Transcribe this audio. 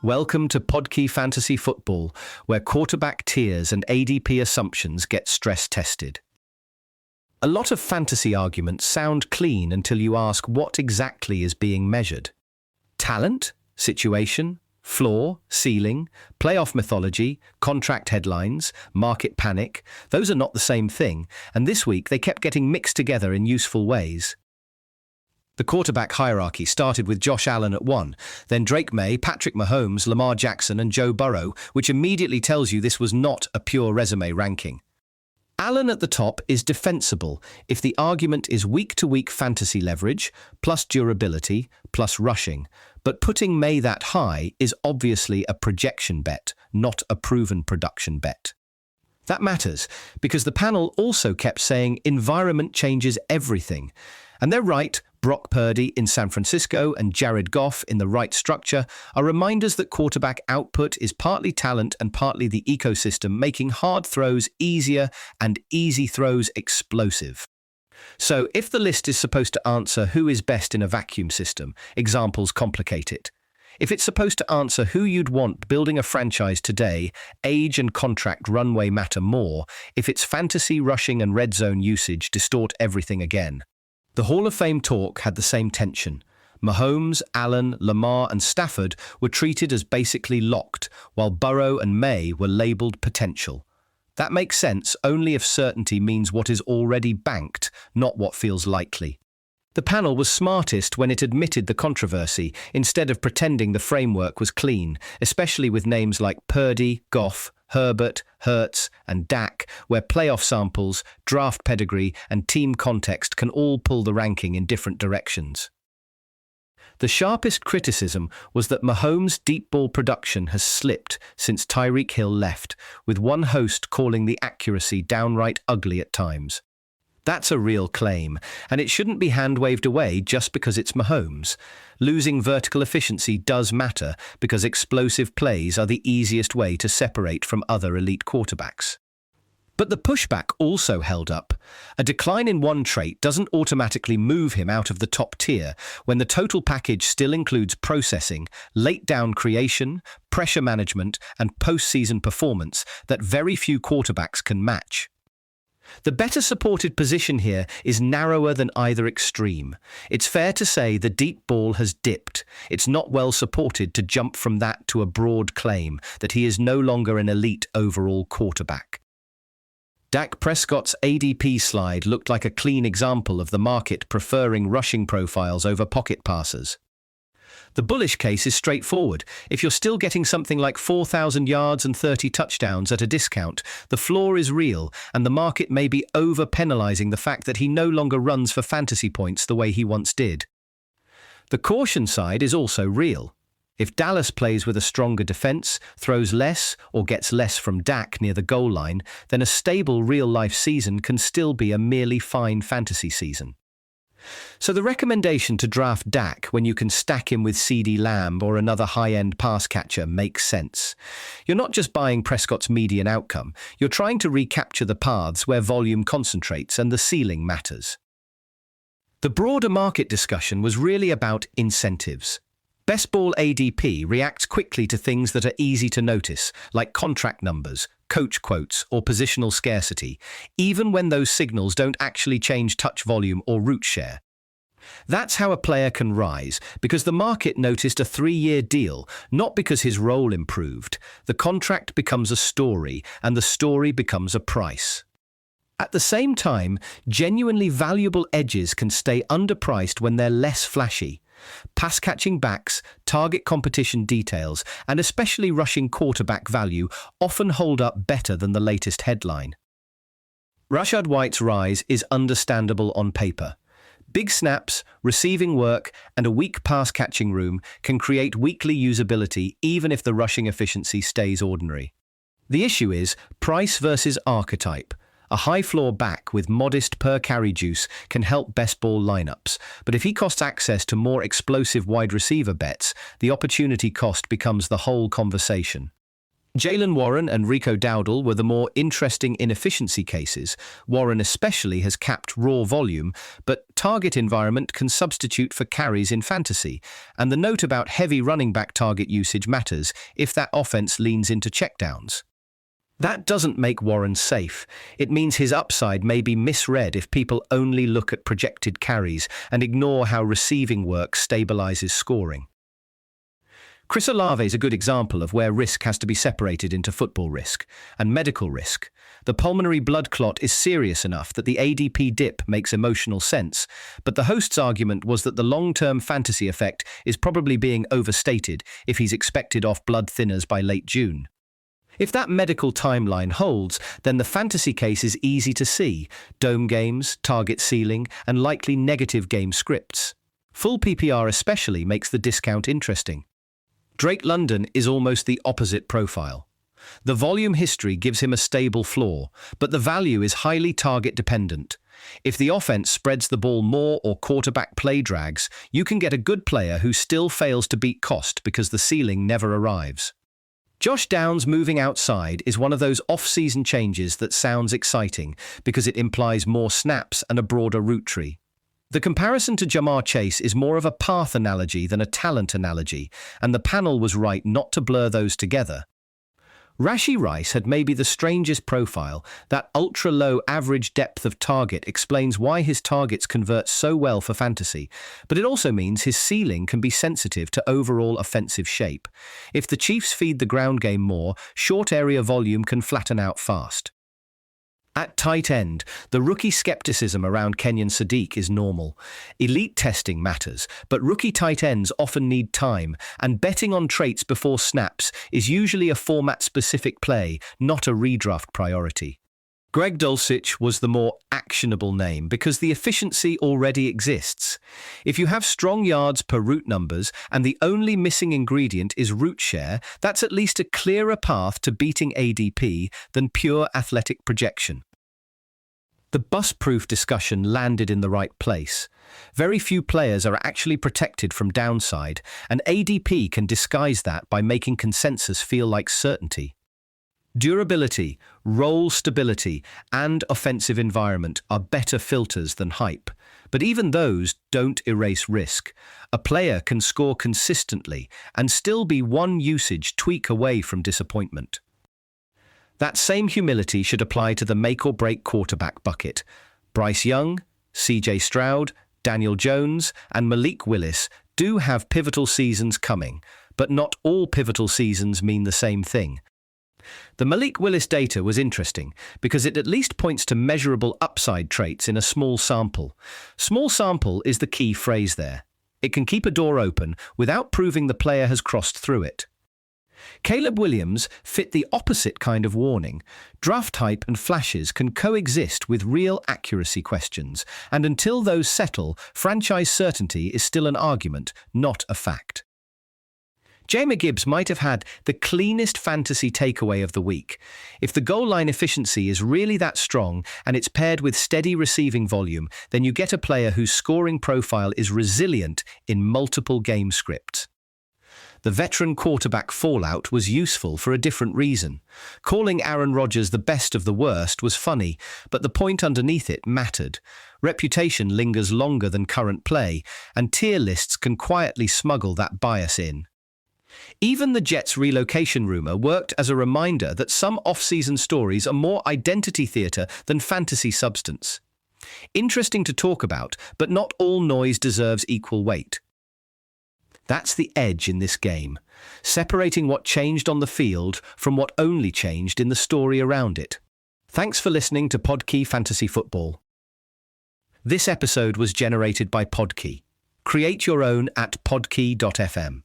Welcome to Podkey Fantasy Football, where quarterback tiers and ADP assumptions get stress tested. A lot of fantasy arguments sound clean until you ask what exactly is being measured. Talent, situation, floor, ceiling, playoff mythology, contract headlines, market panic, those are not the same thing, and this week they kept getting mixed together in useful ways. The quarterback hierarchy started with Josh Allen at 1, then Drake May, Patrick Mahomes, Lamar Jackson and Joe Burrow, which immediately tells you this was not a pure resume ranking. Allen at the top is defensible if the argument is week-to-week fantasy leverage, plus durability, plus rushing, but putting May that high is obviously a projection bet, not a proven production bet. That matters because the panel also kept saying environment changes everything, and they're right. Brock Purdy in San Francisco and Jared Goff in the right structure are reminders that quarterback output is partly talent and partly the ecosystem, making hard throws easier and easy throws explosive. So if the list is supposed to answer who is best in a vacuum system, examples complicate it. If it's supposed to answer who you'd want building a franchise today, age and contract runway matter more. If it's fantasy, rushing and red zone usage distort everything again. The Hall of Fame talk had the same tension. Mahomes, Allen, Lamar and Stafford were treated as basically locked, while Burrow and May were labelled potential. That makes sense only if certainty means what is already banked, not what feels likely. The panel was smartest when it admitted the controversy, instead of pretending the framework was clean, especially with names like Purdy, Goff, Herbert, Hurts, and Dak, where playoff samples, draft pedigree, and team context can all pull the ranking in different directions. The sharpest criticism was that Mahomes' deep ball production has slipped since Tyreek Hill left, with one host calling the accuracy downright ugly at times. That's a real claim, and it shouldn't be hand-waved away just because it's Mahomes. Losing vertical efficiency does matter because explosive plays are the easiest way to separate from other elite quarterbacks. But the pushback also held up. A decline in one trait doesn't automatically move him out of the top tier when the total package still includes processing, late-down creation, pressure management, and postseason performance that very few quarterbacks can match. The better supported position here is narrower than either extreme. It's fair to say the deep ball has dipped. It's not well supported to jump from that to a broad claim that he is no longer an elite overall quarterback. Dak Prescott's ADP slide looked like a clean example of the market preferring rushing profiles over pocket passers. The bullish case is straightforward. If you're still getting something like 4,000 yards and 30 touchdowns at a discount, the floor is real, and the market may be over-penalizing the fact that he no longer runs for fantasy points the way he once did. The caution side is also real. If Dallas plays with a stronger defense, throws less, or gets less from Dak near the goal line, then a stable real-life season can still be a merely fine fantasy season. So the recommendation to draft Dak when you can stack him with CeeDee Lamb or another high-end pass catcher makes sense. You're not just buying Prescott's median outcome, you're trying to recapture the paths where volume concentrates and the ceiling matters. The broader market discussion was really about incentives. Best ball ADP reacts quickly to things that are easy to notice, like contract numbers, coach quotes, or positional scarcity, even when those signals don't actually change touch volume or route share. That's how a player can rise, because the market noticed a 3-year deal, not because his role improved. The contract becomes a story, and the story becomes a price. At the same time, genuinely valuable edges can stay underpriced when they're less flashy. Pass-catching backs, target competition details, and especially rushing quarterback value often hold up better than the latest headline. Rachaad White's rise is understandable on paper. Big snaps, receiving work, and a weak pass-catching room can create weekly usability even if the rushing efficiency stays ordinary. The issue is price versus archetype. A high-floor back with modest per-carry juice can help best ball lineups, but if he costs access to more explosive wide receiver bets, the opportunity cost becomes the whole conversation. Jaylen Warren and Rico Dowdle were the more interesting inefficiency cases. Warren especially has capped raw volume, but target environment can substitute for carries in fantasy. And the note about heavy running back target usage matters if that offense leans into checkdowns. That doesn't make Warren safe. It means his upside may be misread if people only look at projected carries and ignore how receiving work stabilizes scoring. Chris Olave is a good example of where risk has to be separated into football risk and medical risk. The pulmonary blood clot is serious enough that the ADP dip makes emotional sense, but the host's argument was that the long-term fantasy effect is probably being overstated if he's expected off blood thinners by late June. If that medical timeline holds, then the fantasy case is easy to see: dome games, target ceiling, and likely negative game scripts. Full PPR especially makes the discount interesting. Drake London is almost the opposite profile. The volume history gives him a stable floor, but the value is highly target-dependent. If the offense spreads the ball more or quarterback play drags, you can get a good player who still fails to beat cost because the ceiling never arrives. Josh Downs moving outside is one of those off-season changes that sounds exciting because it implies more snaps and a broader route tree. The comparison to Jamar Chase is more of a path analogy than a talent analogy, and the panel was right not to blur those together. Rashee Rice had maybe the strangest profile. That ultra-low average depth of target explains why his targets convert so well for fantasy, but it also means his ceiling can be sensitive to overall offensive shape. If the Chiefs feed the ground game more, short area volume can flatten out fast. At tight end, the rookie skepticism around Kenyon Sadiq is normal. Elite testing matters, but rookie tight ends often need time, and betting on traits before snaps is usually a format-specific play, not a redraft priority. Greg Dulcich was the more actionable name because the efficiency already exists. If you have strong yards per route numbers and the only missing ingredient is route share, that's at least a clearer path to beating ADP than pure athletic projection. The bus-proof discussion landed in the right place. Very few players are actually protected from downside, and ADP can disguise that by making consensus feel like certainty. Durability, role stability, and offensive environment are better filters than hype, but even those don't erase risk. A player can score consistently and still be one usage tweak away from disappointment. That same humility should apply to the make-or-break quarterback bucket. Bryce Young, CJ Stroud, Daniel Jones, and Malik Willis do have pivotal seasons coming, but not all pivotal seasons mean the same thing. The Malik Willis data was interesting because it at least points to measurable upside traits in a small sample. Small sample is the key phrase there. It can keep a door open without proving the player has crossed through it. Caleb Williams fit the opposite kind of warning. Draft hype and flashes can coexist with real accuracy questions, and until those settle, franchise certainty is still an argument, not a fact. Gibbs might have had the cleanest fantasy takeaway of the week. If the goal line efficiency is really that strong and it's paired with steady receiving volume, then you get a player whose scoring profile is resilient in multiple game scripts. The veteran quarterback fallout was useful for a different reason. Calling Aaron Rodgers the best of the worst was funny, but the point underneath it mattered. Reputation lingers longer than current play, and tier lists can quietly smuggle that bias in. Even the Jets' relocation rumor worked as a reminder that some off-season stories are more identity theater than fantasy substance. Interesting to talk about, but not all noise deserves equal weight. That's the edge in this game, separating what changed on the field from what only changed in the story around it. Thanks for listening to Podkey Fantasy Football. This episode was generated by Podkey. Create your own at podkey.fm.